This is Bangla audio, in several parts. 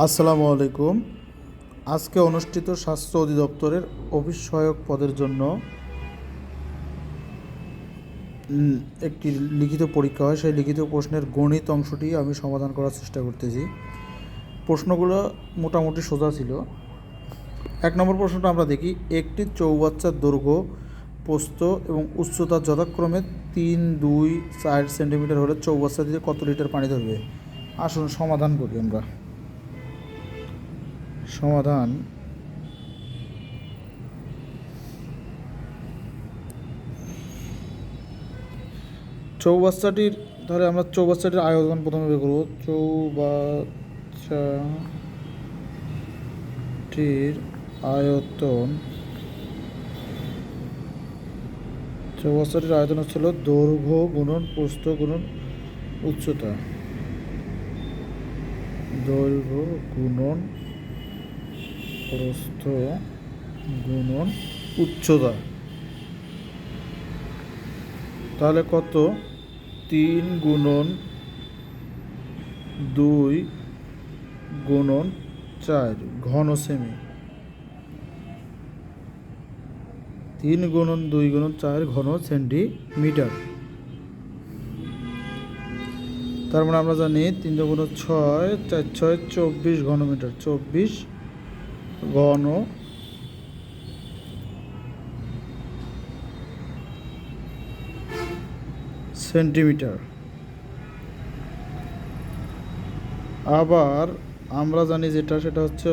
আসসালামু আলাইকুম। আজকে অনুষ্ঠিত স্বাস্থ্য অধিদপ্তরের অফিস সহায়ক পদের জন্য একটি লিখিত পরীক্ষা হয়। সেই লিখিত প্রশ্নের গণিত অংশটি আমি সমাধান করার চেষ্টা করতেছি। প্রশ্নগুলো মোটামুটি সোজা ছিল। 1 নম্বর প্রশ্নটা আমরা দেখি। একটি চৌবাচ্চার দৈর্ঘ্য, প্রস্থ এবং উচ্চতা যথাক্রমে 3, 2, 4 সেন্টিমিটার হলে চৌবাচ্চাটিতে কত লিটার পানি ধরবে? আসুন সমাধান করি আমরা। সমাধান চৌবাচ্চাটির তাহলে আমরা চৌবাচ্চাটির আয়তন প্রথমে বের করব। চৌবাচ্চাটির আয়তন হচ্ছিল দৈর্ঘ্য গুণন প্রস্থ গুণন উচ্চতা। দৈর্ঘ্য গুণন প্রস্থ গুণন উচ্চতা। তাহলে কত? 3 গুণন 2 গুণন 4 ঘন সেমি। 3 গুণন 2 গুণন 4 ঘন সেন্টিমিটার। তার মানে আমরা জানি 3 গুণ 6, 4 6 24 ঘনমিটার। 24 ঘন সেন্টিমিটার। আবার আমরা জানি সেটা হচ্ছে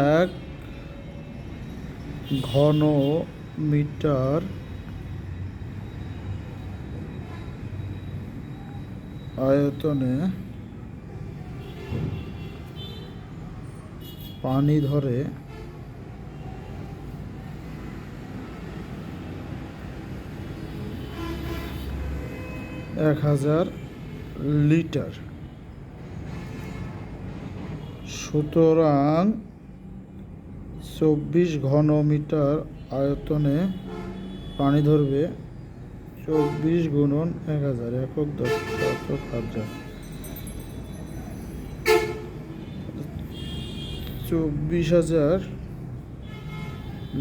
1 ঘন মিটার আয়তনে পানি ধরে 1000 লিটার। সুতরাং 24 ঘন মিটার আয়তনে পানি ধরবে 24 গুণন 1000 একক দশক হাজার। 24,000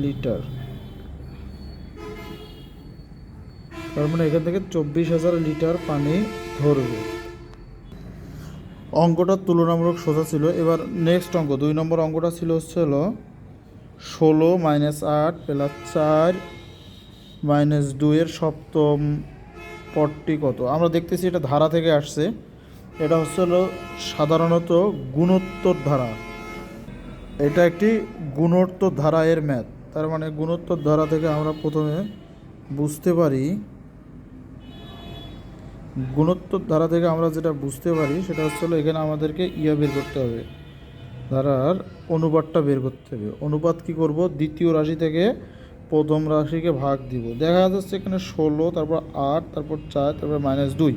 লিটার। তার মানে এখান থেকে 24,000 লিটার পানি ধরবে। অঙ্কটা তুলনামূলক সোজা ছিল। এবার নেক্সট অঙ্ক 2 নম্বর অঙ্কটা ছিল 16 - 8 + 4 - 2 এর সপ্তম পদটি কত? আমরা দেখতেছি এটা ধারা থেকে আসছে। এটা সাধারণত গুণোত্তর ধারা। এটা একটি গুণোত্তর ধারা এর ম্যাথ। তার মানে গুণোত্তর ধারা থেকে আমরা প্রথমে বুঝতে পারি, গুণোত্তর ধারা থেকে আমরা যেটা বুঝতে পারি সেটা এখানে আমাদেরকে বের করতে হবে, ধারার অনুপাতটা বের করতে হবে। অনুপাত কি করব? দ্বিতীয় রাশি থেকে প্রথম রাশিকে ভাগ দিব। দেখা যাচ্ছে এখানে 16, তারপর 8, তারপর 4, তারপর -2।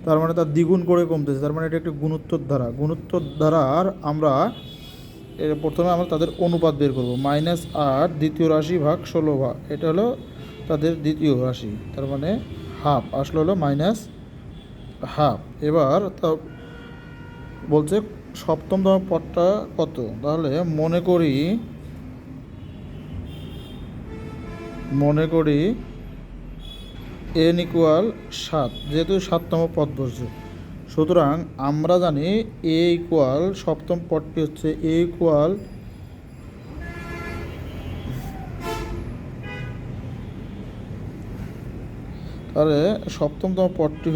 তার মানে তার দ্বিগুণ করে কমতেছে। তার মানে এটা একটি গুণোত্তর ধারা। গুণোত্তর ধারার আমরা প্রথমে আমরা তাদের অনুপাত বের করব। -8 দ্বিতীয় রাশি ভাগ 16 ভাগ, এটা হলো তাদের দ্বিতীয় রাশি। তার মানে হাফ আসলে -হাফ। এবার তা বলছে সপ্তমতম পদটা কত? তাহলে মনে করি n = 7, যেহেতু 7তম পদ বসছে। সুতরাং আমরা জানি a = সপ্তম পদটি হচ্ছে a = তাহলে সপ্তমতম পদটি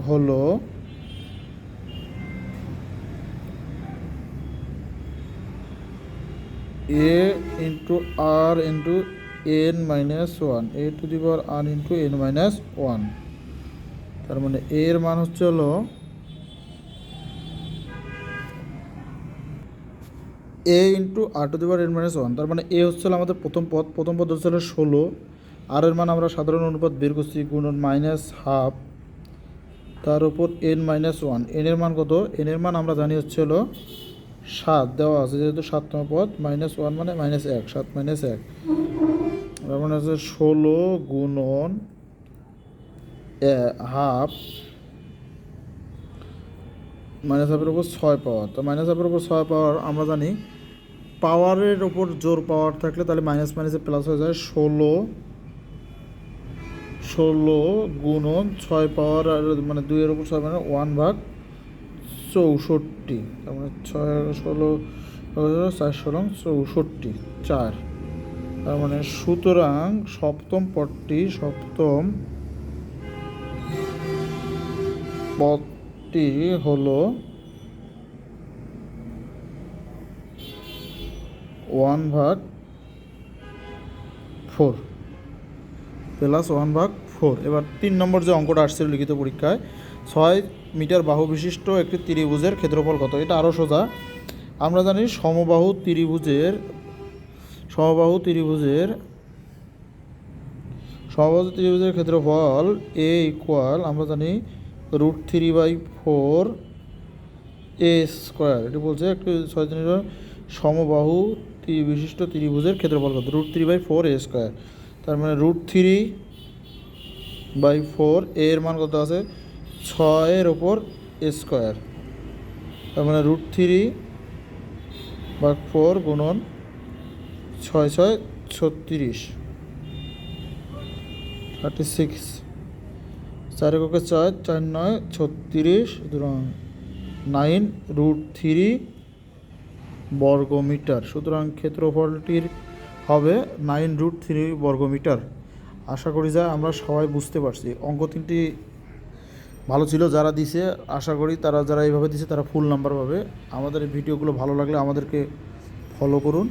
হলো a × r × n - 1, a⁴ n - 1। তার মানে এর মান হচ্ছে a × r⁴ n - 1। তার মানে এ হচ্ছে আমাদের প্রথম পদ হচ্ছে 16। আর এর মান আমরা সাধারণ অনুপাত বের করছি, গুণন -হাফ, তার উপর n - 1। n এর মান কত? n এর মান আমরা জানি হচ্ছে 7 দেওয়া আছে, যেহেতু 7তম পদ। -1 মানে -1, 7 - 1। তার মানে হচ্ছে 16 গুণন হাফ মাইনাস হাফের ওপর 6 পাওয়ার। তো মাইনাস হাফের ওপর 6 পাওয়ার আমরা জানি পাওয়ারের ওপর জোর পাওয়ার থাকলে তাহলে মাইনাস মাইনাসে প্লাস হয়ে যায় 16 গুণন 6 পাওয়ার আর মানে 2-এর ওপর 6 মানে 1/64, তার মানে 6 16 4 4, তার মানে সুতরাং সপ্তম পদটি হলো 1/4 প্লাস 1/4। এবার 3 নম্বর যে অঙ্কটা আসছিল লিখিত পরীক্ষায়, 6 মিটার বাহু বিশিষ্ট একটি ত্রিভুজের ক্ষেত্রফল কত? এটা আরও সোজা। আমরা জানি সমবাহু ত্রিভুজের ক্ষেত্রফল এ ইকুয়াল আমরা জানি √3/4 এ স্কোয়ার। এটা বলছে একটি 6 সমবাহু বিশিষ্ট ত্রিভুজের ক্ষেত্রফল কত? √3/4 এ স্কোয়ার। তার মানে √3/4 এর মান কত আছে? 6-এর ওপর এ স্কোয়ার, তার মানে √3/4 গুণন 6 6 36 36, 4 এককে 4, 4 9 36, সুতরাং 9√3 বর্গমিটার। সুতরাং ক্ষেত্রফলটির হবে 9√3 বর্গমিটার। আশা করি যা আমরা সবাই বুঝতে পারছি। অঙ্ক 3টি ভালো ছিল, যারা দিছে আশা করি যারা এইভাবে দিছে তারা ফুল নাম্বার পাবে। আমাদের এই ভিডিওগুলো ভালো লাগলে আমাদেরকে ফলো করুন।